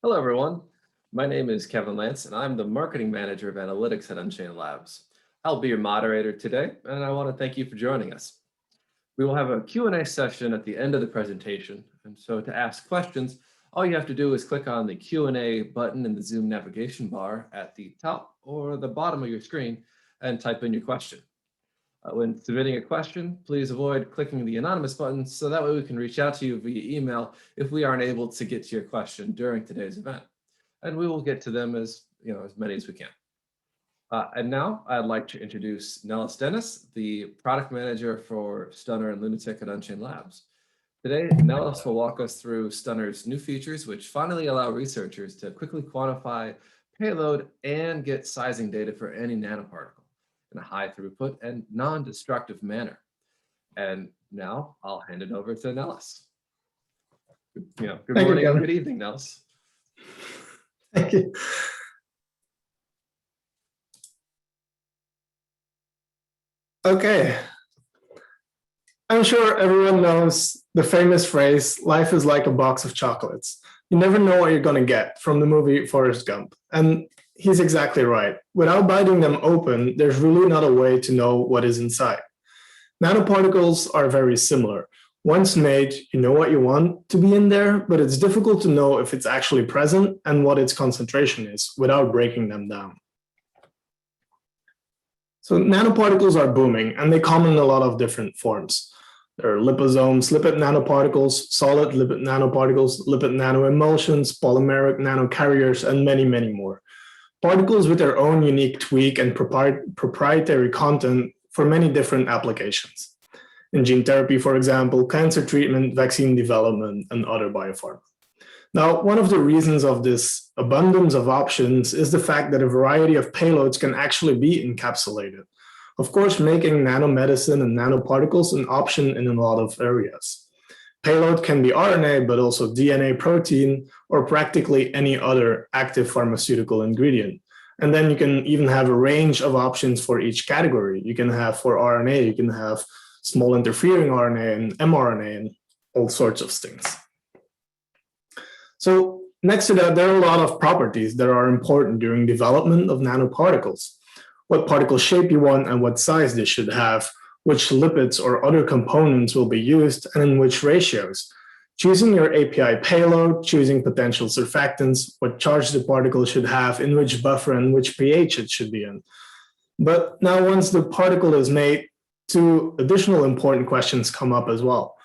Hello, everyone. My name is Kevin Lance, and I'm the Marketing Manager of Analytics at Unchained Labs. I'll be your moderator today, and I want to thank you for joining us. We will have a Q&A session at the end of the presentation, and so to ask questions, all you have to do is click on the Q&A button in the Zoom navigation bar at the top or the bottom of your screen and type in your question. When submitting a question, please avoid clicking the anonymous button so that way we can reach out to you via email if we aren't able to get to your question during today's event. And we will get to them as many as we can. And now I'd like to introduce Nellis Dennis, the product manager for Stunner and Lunatic at Unchained Labs. Today, Nellis will walk us through Stunner's new features, which finally allow researchers to quickly quantify payload and get sizing data for any nanoparticle in a high throughput and non-destructive manner. And now I'll hand it over to Nellis. Good morning and good evening, Nellis. Thank you. Okay. I'm sure everyone knows the famous phrase, life is like a box of chocolates. You never know what you're going to get, from the movie Forrest Gump. And he's exactly right. Without biting them open, there's really not a way to know what is inside. Nanoparticles are very similar. Once made, you know what you want to be in there, but it's difficult to know if it's actually present and what its concentration is without breaking them down. So nanoparticles are booming, and they come in a lot of different forms. There are liposomes, lipid nanoparticles, solid lipid nanoparticles, lipid nanoemulsions, polymeric nanocarriers, and many, many more. Particles with their own unique tweak and proprietary content for many different applications. In gene therapy, for example, cancer treatment, vaccine development, and other biopharma. Now, one of the reasons of this abundance of options is the fact that a variety of payloads can actually be encapsulated. Of course, making nanomedicine and nanoparticles an option in a lot of areas. Payload can be RNA, but also DNA, protein, or practically any other active pharmaceutical ingredient. And then you can even have a range of options for each category. You can have for RNA, you can have small interfering RNA and mRNA and all sorts of things. So next to that, there are a lot of properties that are important during development of nanoparticles. What particle shape you want and what size they should have, which lipids or other components will be used, and in which ratios. Choosing your API payload, choosing potential surfactants, what charge the particle should have, in which buffer and which pH it should be in. But now once the particle is made, two additional important questions come up as well.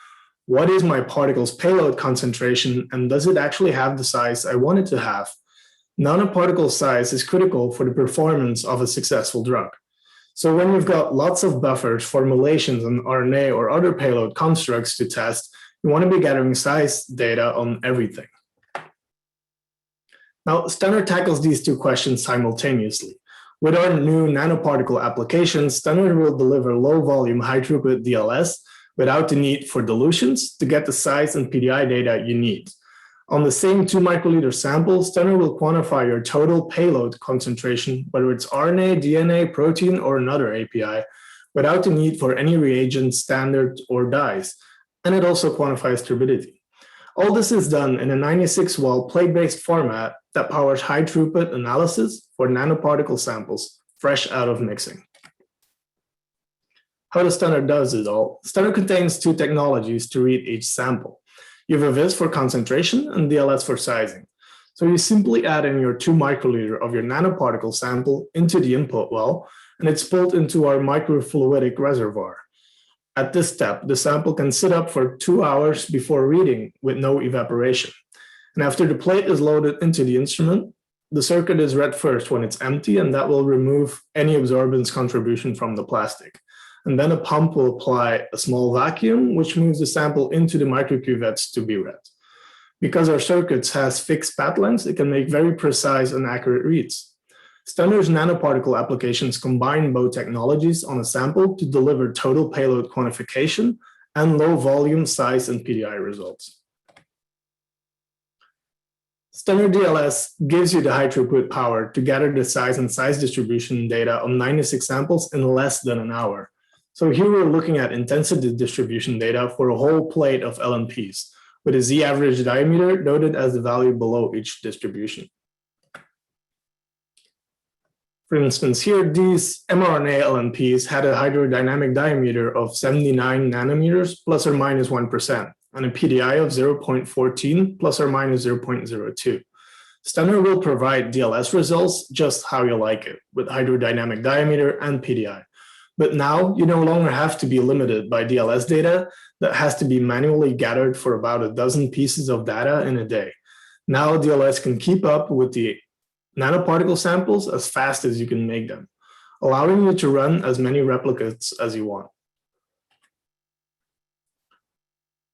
What is my particle's payload concentration, and does it actually have the size I want it to have? Nanoparticle size is critical for the performance of a successful drug. So when you've got lots of buffers, formulations, and RNA or other payload constructs to test, you want to be gathering size data on everything. Now, Stunner tackles these two questions simultaneously. With our new nanoparticle applications, Stunner will deliver low-volume, high-throughput DLS without the need for dilutions to get the size and PDI data you need. On the same 2 microliter sample, Stunner will quantify your total payload concentration, whether it's RNA, DNA, protein, or another API, without the need for any reagents, standard, or dyes. And it also quantifies turbidity. All this is done in a 96-well plate-based format that powers high-throughput analysis for nanoparticle samples fresh out of mixing. How the Stunner does it all? Stunner contains 2 technologies to read each sample. UVVis for concentration and DLS for sizing. So you simply add in your 2 microliter of your nanoparticle sample into the input well, and it's pulled into our microfluidic reservoir. At this step, the sample can sit up for 2 hours before reading with no evaporation. And after the plate is loaded into the instrument, the circuit is read first when it's empty, and that will remove any absorbance contribution from the plastic. And then a pump will apply a small vacuum, which moves the sample into the microcuvettes to be read. Because our circuits has fixed path lengths, it can make very precise and accurate reads. Stunner's nanoparticle applications combine both technologies on a sample to deliver total payload quantification and low volume, size, and PDI results. Stunner DLS gives you the high throughput power to gather the size and size distribution data on 96 samples in less than an hour. So here we're looking at intensity distribution data for a whole plate of LNPs, with a z-average diameter noted as the value below each distribution. For instance, here, these mRNA LNPs had a hydrodynamic diameter of 79 nanometers plus or minus 1%, and a PDI of 0.14 plus or minus 0.02. Stunner will provide DLS results just how you like it, with hydrodynamic diameter and PDI. But now you no longer have to be limited by DLS data that has to be manually gathered for about a dozen pieces of data in a day. Now DLS can keep up with the nanoparticle samples as fast as you can make them, allowing you to run as many replicates as you want.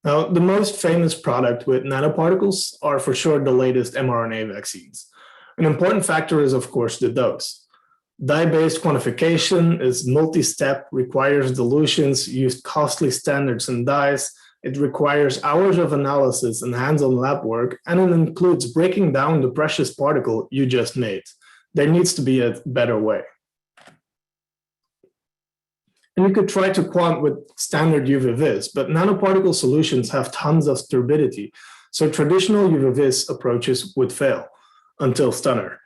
Now, the most famous product with nanoparticles are for sure the latest mRNA vaccines. An important factor is, of course, the dose. Dye-based quantification is multi-step, requires dilutions, used costly standards and dyes. It requires hours of analysis and hands-on lab work, and it includes breaking down the precious particle you just made. There needs to be a better way. And you could try to quant with standard UVVis, but nanoparticle solutions have tons of turbidity, so traditional UVVis approaches would fail until Stunner.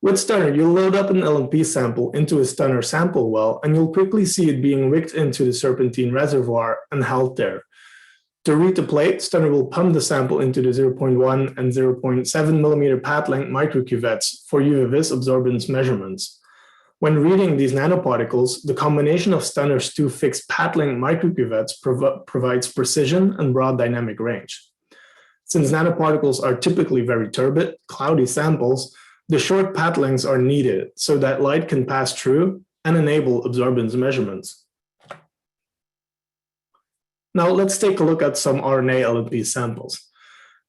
With Stunner, you'll load up an LNP sample into a Stunner sample well, and you'll quickly see it being wicked into the serpentine reservoir and held there. To read the plate, Stunner will pump the sample into the 0.1 and 0.7 millimeter pad length microcuvettes for UVVis absorbance measurements. When reading these nanoparticles, the combination of Stunner's two fixed pad length microcuvettes provides precision and broad dynamic range. Since nanoparticles are typically very turbid, cloudy samples, the short pad lengths are needed so that light can pass through and enable absorbance measurements. Now let's take a look at some RNA LNP samples.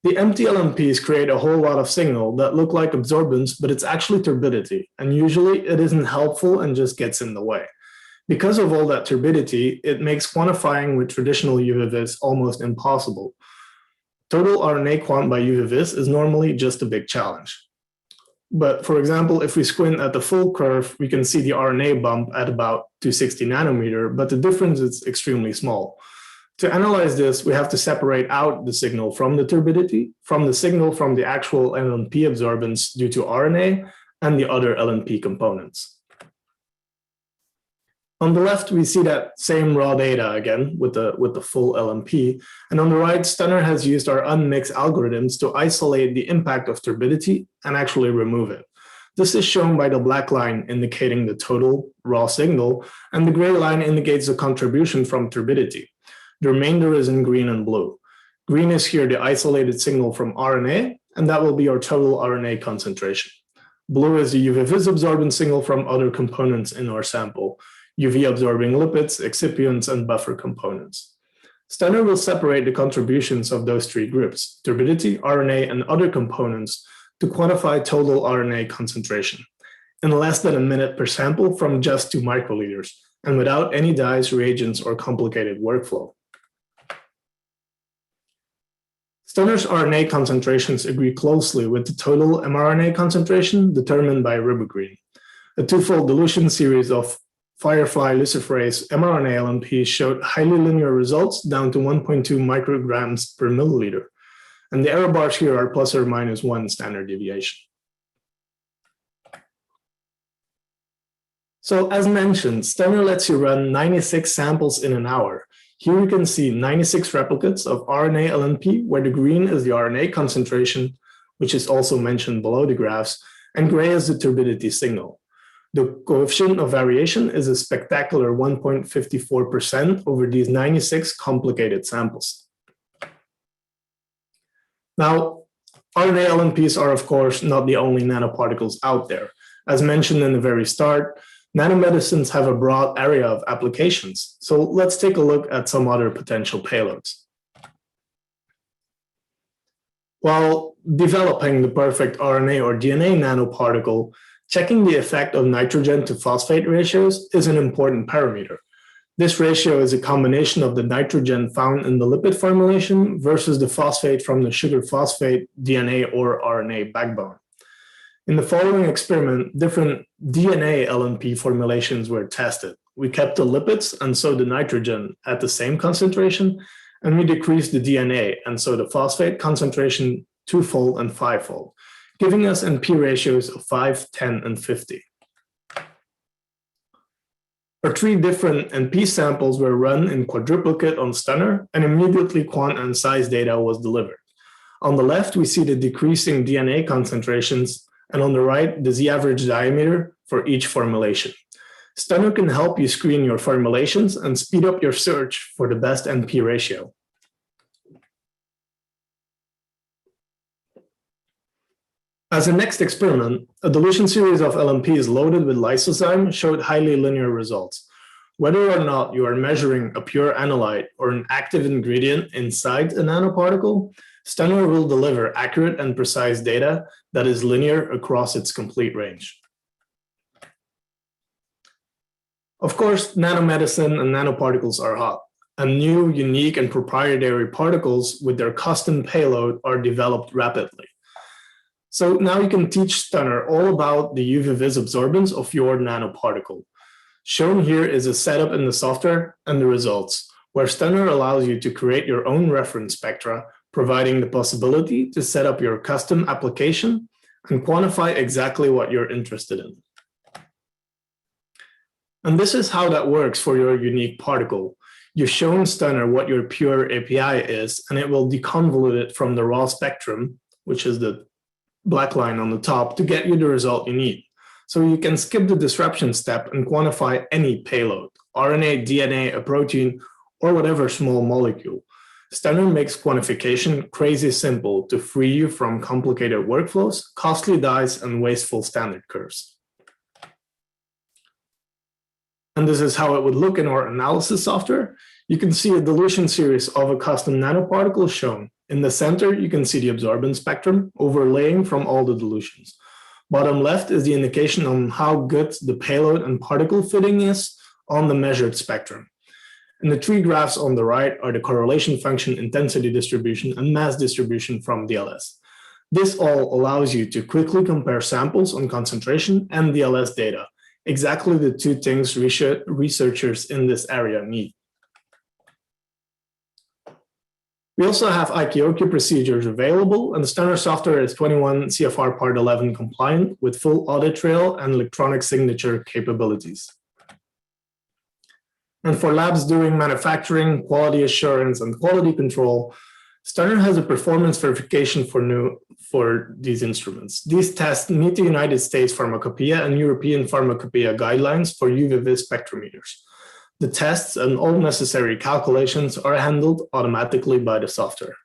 The empty LNPs create a whole lot of signal that look like absorbance, but it's actually turbidity, and usually it isn't helpful and just gets in the way. Because of all that turbidity, it makes quantifying with traditional UVVis almost impossible. Total RNA quant by UVVis is normally just a big challenge. But for example, if we squint at the full curve, we can see the RNA bump at about 260 nanometer, but the difference is extremely small. To analyze this, we have to separate out the signal from the turbidity, from the signal from the actual LNP absorbance due to RNA, and the other LNP components. On the left, we see that same raw data again with the full LNP. And on the right, Stunner has used our Unmixed algorithms to isolate the impact of turbidity and actually remove it. This is shown by the black line indicating the total raw signal, and the gray line indicates the contribution from turbidity. The remainder is in green and blue. Green is here the isolated signal from RNA, and that will be our total RNA concentration. Blue is the UVVis absorbance signal from other components in our sample, UV-absorbing lipids, excipients, and buffer components. Stunner will separate the contributions of those three groups, turbidity, RNA, and other components, to quantify total RNA concentration in less than a minute per sample from just 2 microliters, and without any dyes, reagents, or complicated workflow. Stunner's RNA concentrations agree closely with the total mRNA concentration determined by Ribogreen. A twofold dilution series of Firefly luciferase mRNA LNPs showed highly linear results down to 1.2 micrograms per milliliter. And the error bars here are plus or minus 1 standard deviation. So as mentioned, Stunner lets you run 96 samples in an hour. Here you can see 96 replicates of RNA LNP, where the green is the RNA concentration, which is also mentioned below the graphs, and gray is the turbidity signal. The coefficient of variation is a spectacular 1.54% over these 96 complicated samples. Now, RNA LNPs are, of course, not the only nanoparticles out there. As mentioned in the very start, nanomedicines have a broad area of applications. So let's take a look at some other potential payloads. While developing the perfect RNA or DNA nanoparticle, checking the effect of nitrogen to phosphate ratios is an important parameter. This ratio is a combination of the nitrogen found in the lipid formulation versus the phosphate from the sugar phosphate, DNA, or RNA backbone. In the following experiment, different DNA LNP formulations were tested. We kept the lipids and so the nitrogen at the same concentration, and we decrease the DNA, and so the phosphate concentration twofold and fivefold, giving us NP ratios of 5, 10, and 50. Our 3 different NP samples were run in quadruplicate on Stunner, and immediately quant and size data was delivered. On the left, we see the decreasing DNA concentrations, and on the right, the Z-average diameter for each formulation. Stunner can help you screen your formulations and speed up your search for the best NP ratio. As a next experiment, a dilution series of LNPs loaded with lysozyme showed highly linear results. Whether or not you are measuring a pure analyte or an active ingredient inside a nanoparticle, Stunner will deliver accurate and precise data that is linear across its complete range. Of course, nanomedicine and nanoparticles are hot, and new, unique, and proprietary particles with their custom payload are developed rapidly. So now you can teach Stunner all about the UVVis absorbance of your nanoparticle. Shown here is a setup in the software and the results, where Stunner allows you to create your own reference spectra, providing the possibility to set up your custom application and quantify exactly what you're interested in. And this is how that works for your unique particle. You've shown Stunner what your pure API is, and it will deconvolute it from the raw spectrum, which is the black line on the top, to get you the result you need. So you can skip the disruption step and quantify any payload, RNA, DNA, a protein, or whatever small molecule. Stunner makes quantification crazy simple to free you from complicated workflows, costly dyes, and wasteful standard curves. And this is how it would look in our analysis software. You can see a dilution series of a custom nanoparticle shown. In the center, you can see the absorbance spectrum overlaying from all the dilutions. Bottom left is the indication on how good the payload and particle fitting is on the measured spectrum. And the 3 graphs on the right are the correlation function, intensity distribution, and mass distribution from DLS. This all allows you to quickly compare samples on concentration and DLS data, exactly the 2 things researchers in this area need. We also have IQOQ procedures available, and the Stunner software is 21 CFR Part 11 compliant with full audit trail and electronic signature capabilities. And for labs doing manufacturing, quality assurance, and quality control, Stunner has a performance verification for these instruments. These tests meet the United States Pharmacopoeia and European Pharmacopoeia guidelines for UVVis spectrometers. The tests and all necessary calculations are handled automatically by the software.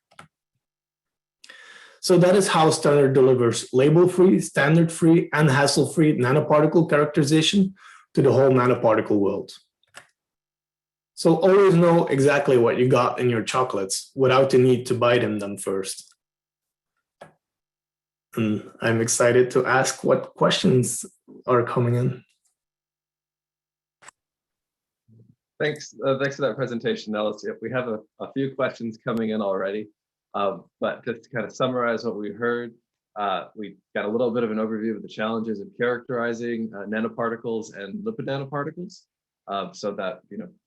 So that is how Stunner delivers label-free, standard-free, and hassle-free nanoparticle characterization to the whole nanoparticle world. So always know exactly what you got in your chocolates without the need to bite in them first. And I'm excited to ask what questions are coming in. Thanks for that presentation, Ellis. We have a few questions coming in already, but just to kind of summarize what we heard, we got a little bit of an overview of the challenges of characterizing nanoparticles and lipid nanoparticles. So that,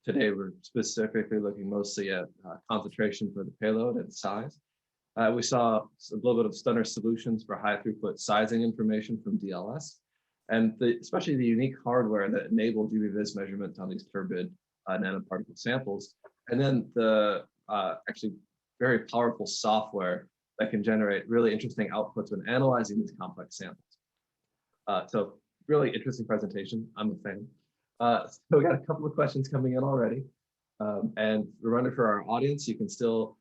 today we're specifically looking mostly at concentration for the payload and size. We saw a little bit of Stunner solutions for high throughput sizing information from DLS, and especially the unique hardware that enabled UVVis measurement on these turbid nanoparticle samples, and then the actually very powerful software that can generate really interesting outputs when analyzing these complex samples. So really interesting presentation. I'm a fan. So we got a couple of questions coming in already. And reminder for our audience, you can still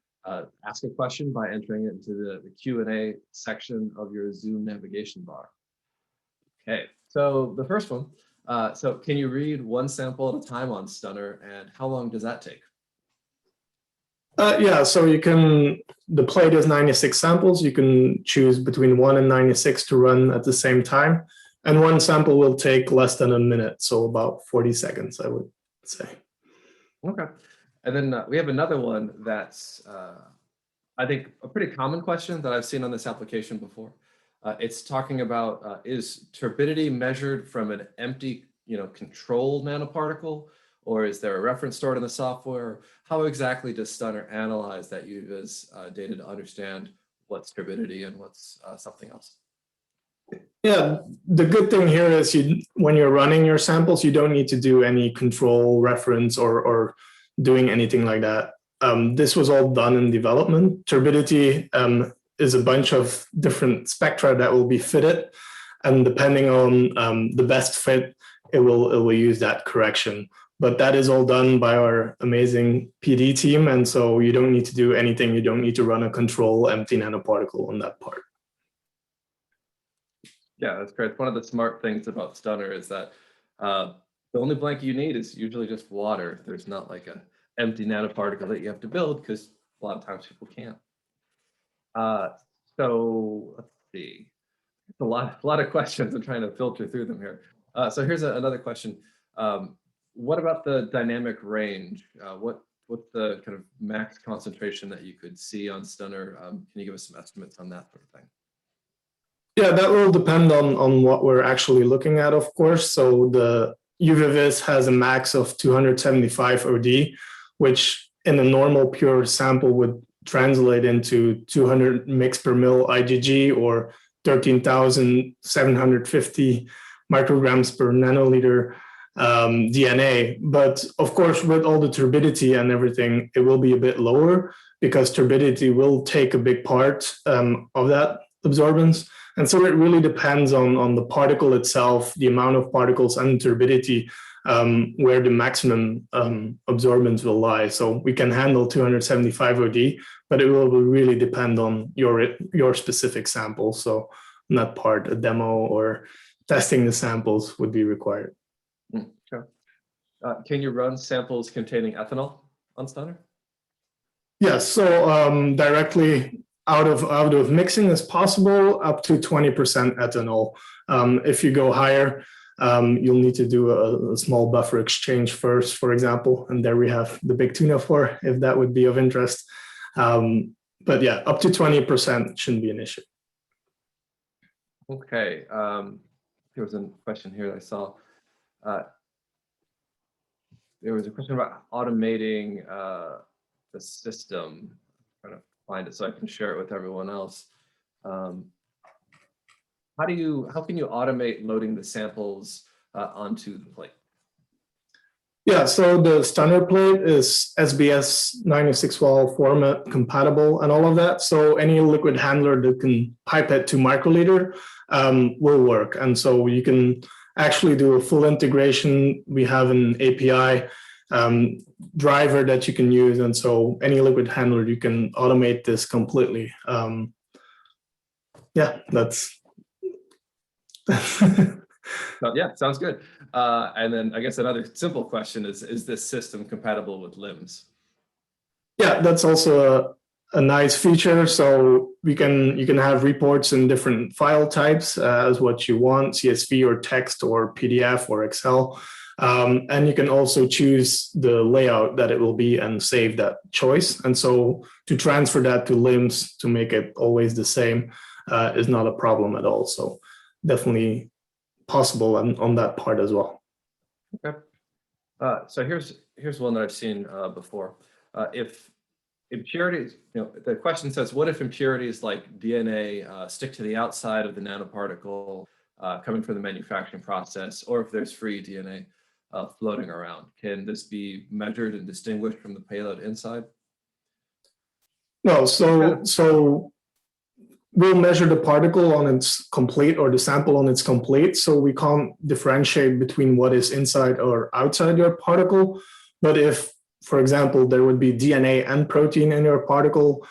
ask a question by entering it into the Q&A section of your Zoom navigation bar. Okay, so the first one. So can you read one sample at a time on Stunner, and how long does that take? Yeah, so you can, the plate is 96 samples. You can choose between 1 and 96 to run at the same time. And one sample will take less than a minute, so about 40 seconds, I would say. Okay. And then we have another one that's, I think, a pretty common question that I've seen on this application before. It's talking about, is turbidity measured from an empty, controlled nanoparticle, or is there a reference stored in the software? How exactly does Stunner analyze that UVVis data to understand what's turbidity and what's something else? Yeah, the good thing here is when you're running your samples, you don't need to do any control reference or doing anything like that. This was all done in development. Turbidity is a bunch of different spectra that will be fitted, and depending on the best fit, it will use that correction. But that is all done by our amazing PD team, and so you don't need to do anything. You don't need to run a control empty nanoparticle on that part. Yeah, that's great. One of the smart things about Stunner is that the only blanket you need is usually just water. There's not like an empty nanoparticle that you have to build because a lot of times people can't. So let's see. A lot of questions. I'm trying to filter through them here. So here's another question. What about the dynamic range? What's the kind of max concentration that you could see on Stunner? Can you give us some estimates on that sort of thing? Yeah, that will depend on what we're actually looking at, of course. So the UVVis has a max of 275 OD, which in a normal pure sample would translate into 200 mix per mil IgG or 13,750 micrograms per nanoliter DNA. But of course, with all the turbidity and everything, it will be a bit lower because turbidity will take a big part of that absorbance. And so it really depends on the particle itself, the amount of particles and turbidity, where the maximum absorbance will lie. So we can handle 275 OD, but it will really depend on your specific sample. So on that part, a demo or testing the samples would be required. Okay. Can you run samples containing ethanol on Stunner? Yes, so directly out of mixing is possible, up to 20% ethanol. If you go higher, you'll need to do a small buffer exchange first, for example, and there we have the big tuna for, if that would be of interest. But yeah, up to 20% shouldn't be an issue. Okay, there was a question here that I saw. There was a question about automating the system. I'm trying to find it so I can share it with everyone else. How can you automate loading the samples onto the plate? Yeah, so the Stunner plate is SBS 96 well format compatible and all of that. So any liquid handler that can pipette to microliter will work. And so you can actually do a full integration. We have an API driver that you can use. And so any liquid handler, you can automate this completely. Yeah, that's. Yeah, sounds good. And then I guess another simple question is this system compatible with LIMS? Yeah, that's also a nice feature. So you can have reports in different file types as what you want, CSV or text or PDF or Excel. And you can also choose the layout that it will be and save that choice. And so to transfer that to LIMS to make it always the same is not a problem at all. So definitely possible on that part as well. Okay. So here's one that I've seen before. If impurities, the question says, what if impurities like DNA stick to the outside of the nanoparticle coming from the manufacturing process, or if there's free DNA floating around? Can this be measured and distinguished from the payload inside? No, so we'll measure the particle on its complete or the sample on its complete. So we can't differentiate between what is inside or outside your particle. But if, for example, there would be DNA and protein in your particle,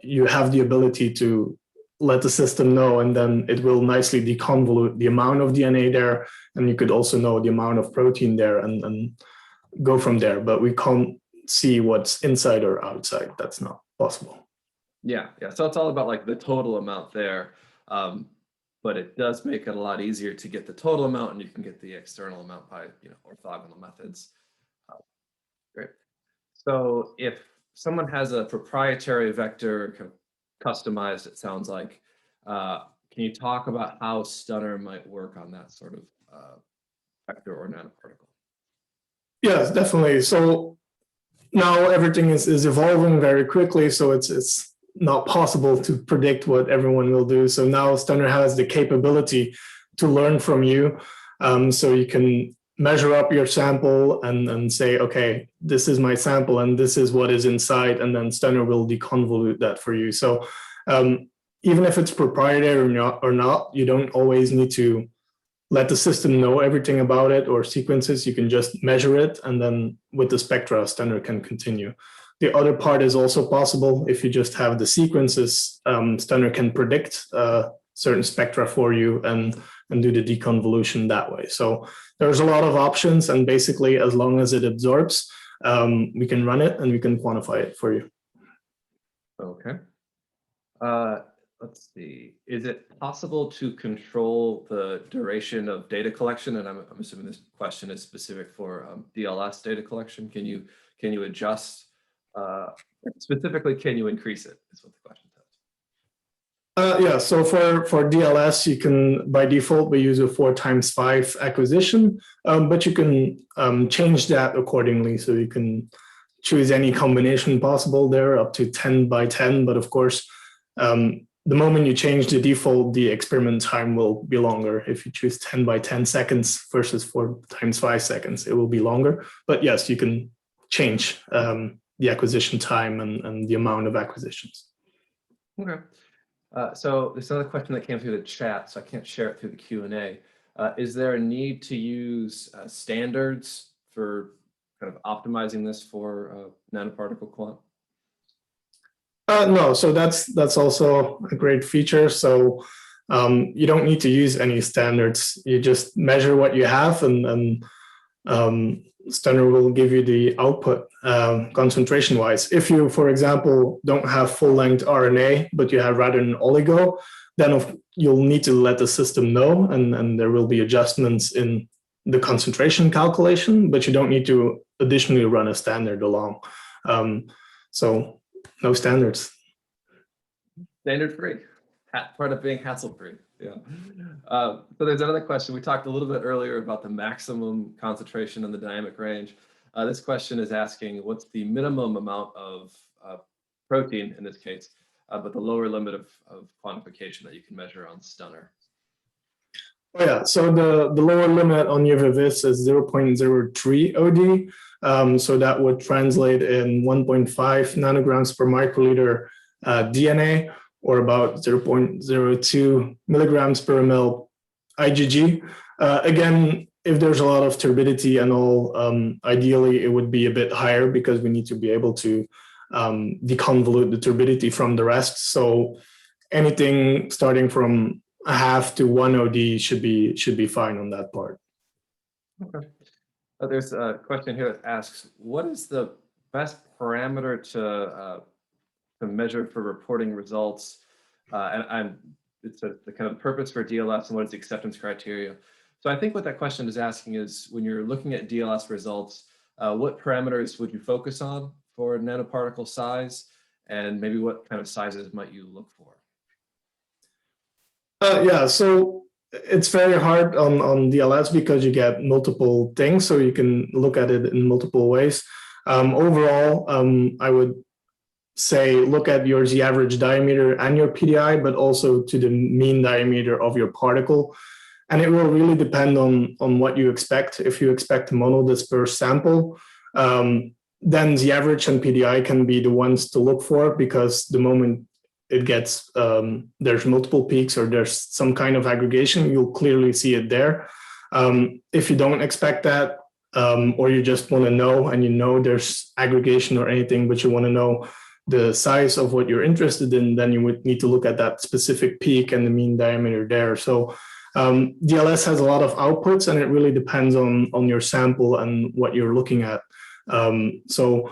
you have the ability to let the system know, and then it will nicely deconvolute the amount of DNA there. And you could also know the amount of protein there and go from there. But we can't see what's inside or outside. That's not possible. Yeah. So it's all about like the total amount there, but it does make it a lot easier to get the total amount, and you can get the external amount by orthogonal methods. Great. So if someone has a proprietary vector kind of customized, it sounds like, can you talk about how Stunner might work on that sort of vector or nanoparticle? Yes, definitely. So now everything is evolving very quickly, so it's not possible to predict what everyone will do. So now Stunner has the capability to learn from you. So you can measure up your sample and say, okay, this is my sample and this is what is inside, and then Stunner will deconvolute that for you. So even if it's proprietary or not, you don't always need to let the system know everything about it or sequences. You can just measure it, and then with the spectra, Stunner can continue. The other part is also possible. If you just have the sequences, Stunner can predict certain spectra for you and do the deconvolution that way. So there's a lot of options, and basically, as long as it absorbs, we can run it and we can quantify it for you. Okay. Let's see. Is it possible to control the duration of data collection? And I'm assuming this question is specific for DLS data collection. Can you adjust? Specifically, can you increase it? Is what the question says. Yeah. So for DLS, you can by default we use a 4x5 acquisition, but you can change that accordingly. So you can choose any combination possible there, up to 10 by 10. But of course, the moment you change the default, the experiment time will be longer. If you choose 10 by 10 seconds versus 4x5 seconds, it will be longer. But yes, you can change the acquisition time and the amount of acquisitions. Okay. So there's another question that came through the chat, so I can't share it through the Q&A. Is there a need to use standards for kind of optimizing this for nanoparticle quant? No, so that's also a great feature. So you don't need to use any standards. You just measure what you have, and Stunner will give you the output concentration-wise. If you, for example, don't have full-length RNA, but you have rather an oligo, then you'll need to let the system know, and there will be adjustments in the concentration calculation, but you don't need to additionally run a standard along. So no standards. Standard free, part of being hassle free. Yeah. So there's another question. We talked a little bit earlier about the maximum concentration in the dynamic range. This question is asking what's the minimum amount of protein in this case, but the lower limit of quantification that you can measure on Stunner. Oh yeah, so the lower limit on UVVis is 0.03 OD. So that would translate in 1.5 nanograms per microliter DNA, or about 0.02 milligrams per ml IgG. Again, if there's a lot of turbidity and all, ideally it would be a bit higher because we need to be able to deconvolute the turbidity from the rest. So anything starting from a half to 1 OD should be fine on that part. Okay. There's a question here that asks, what is the best parameter to measure for reporting results? And it's the kind of purpose for DLS and what is the acceptance criteria. So I think what that question is asking is, when you're looking at DLS results, what parameters would you focus on for nanoparticle size, and maybe what kind of sizes might you look for? Yeah, so it's very hard on DLS because you get multiple things, so you can look at it in multiple ways. Overall, I would say look at your Z average diameter and your PDI, but also to the mean diameter of your particle. And it will really depend on what you expect. If you expect a monodispersed sample, then Z average and PDI can be the ones to look for, because the moment it gets, there's multiple peaks or there's some kind of aggregation, you'll clearly see it there. If you don't expect that, or you just want to know, and you know there's aggregation or anything, but you want to know the size of what you're interested in, then you would need to look at that specific peak and the mean diameter there. So DLS has a lot of outputs, and it really depends on your sample and what you're looking at. So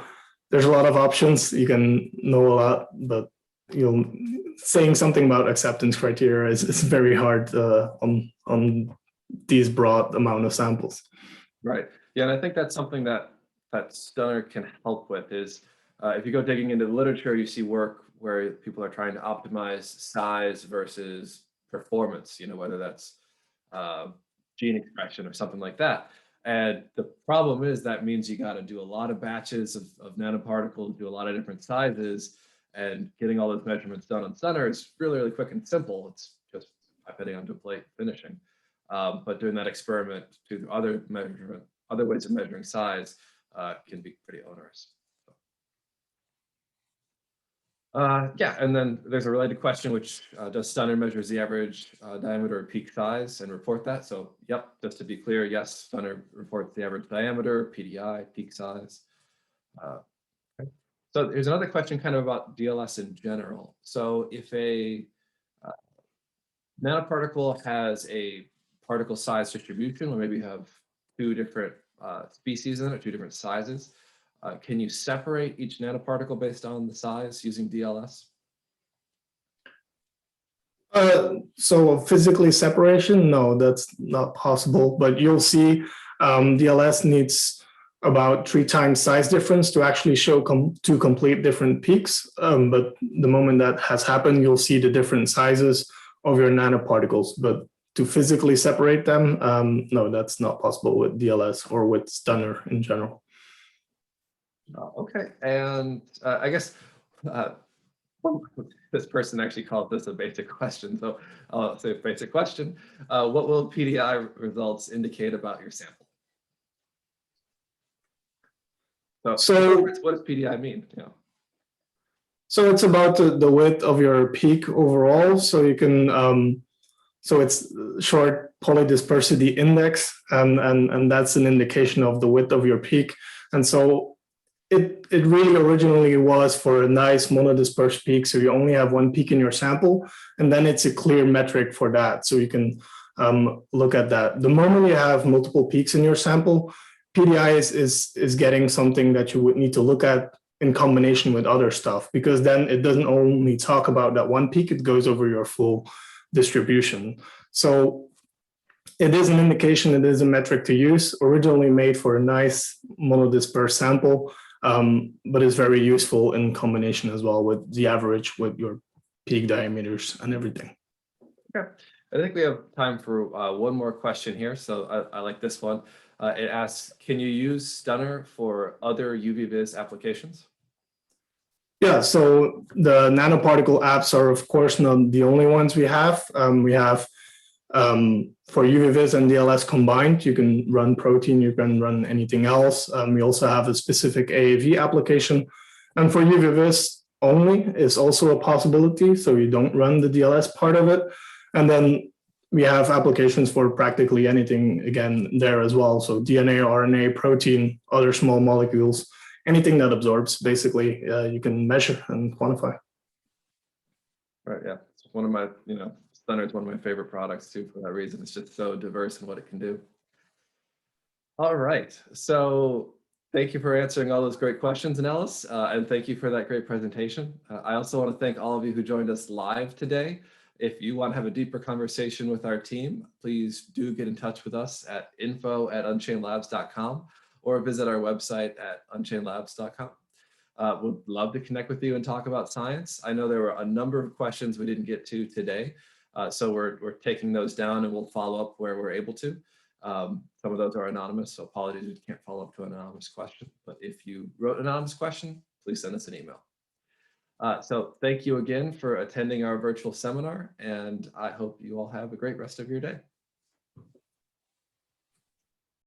there's a lot of options. You can know a lot, but saying something about acceptance criteria is very hard on these broad amount of samples. Right. Yeah, and I think that's something that Stunner can help with is, if you go digging into the literature, you see work where people are trying to optimize size versus performance, whether that's gene expression or something like that. And the problem is that means you got to do a lot of batches of nanoparticles, do a lot of different sizes, and getting all those measurements done on center is really, really quick and simple. It's just pipetting onto a plate, finishing. But doing that experiment to other ways of measuring size can be pretty onerous. Yeah, and then there's a related question, which does Stunner measures the average diameter or peak size and report that? So, yep, just to be clear, yes, Stunner reports the average diameter, PDI, peak size. Okay. So here's another question kind of about DLS in general. So if a nanoparticle has a particle size distribution, or maybe you have two different species in it, two different sizes, can you separate each nanoparticle based on the size using DLS? So physically separation, no, that's not possible. But you'll see DLS needs about 3 times size difference to actually show two complete different peaks. But the moment that has happened, you'll see the different sizes of your nanoparticles. But to physically separate them, no, that's not possible with DLS or with Stunner in general. Okay, and I guess this person actually called this a basic question, so I'll say basic question. What will PDI results indicate about your sample? So what does PDI mean? Yeah. So it's about the width of your peak overall. So you can, so it's short polydispersity index, and that's an indication of the width of your peak. And so it really originally was for a nice monodispersed peak. So you only have one peak in your sample, and then it's a clear metric for that. So you can look at that. The moment you have multiple peaks in your sample, PDI is getting something that you would need to look at in combination with other stuff, because then it doesn't only talk about that one peak, it goes over your full distribution. So it is an indication, it is a metric to use, originally made for a nice monodispersed sample, but is very useful in combination as well with the average, with your peak diameters and everything. Okay, I think we have time for one more question here. So I like this one. It asks, can you use Stunner for other UVVis applications? Yeah, so the nanoparticle apps are, of course, not the only ones we have. We have for UVVis and DLS combined, you can run protein, you can run anything else. We also have a specific AAV application. And for UVVis only is also a possibility, so you don't run the DLS part of it. And then we have applications for practically anything, again, there as well. So DNA, RNA, protein, other small molecules, anything that absorbs, basically, you can measure and quantify. Right, yeah. It's one of my, Stunner is one of my favorite products too, for that reason. It's just so diverse in what it can do. All right, so thank you for answering all those great questions, Nellis, and thank you for that great presentation. I also want to thank all of you who joined us live today. If you want to have a deeper conversation with our team, please do get in touch with us at info@unchainedlabs.com or visit our website at unchainedlabs.com. We'd love to connect with you and talk about science. I know there were a number of questions we didn't get to today, so we're taking those down and we'll follow up where we're able to. Some of those are anonymous, so apologies we can't follow up to an anonymous question. But if you wrote an anonymous question, please send us an email. So thank you again for attending our virtual seminar, and I hope you all have a great rest of your day.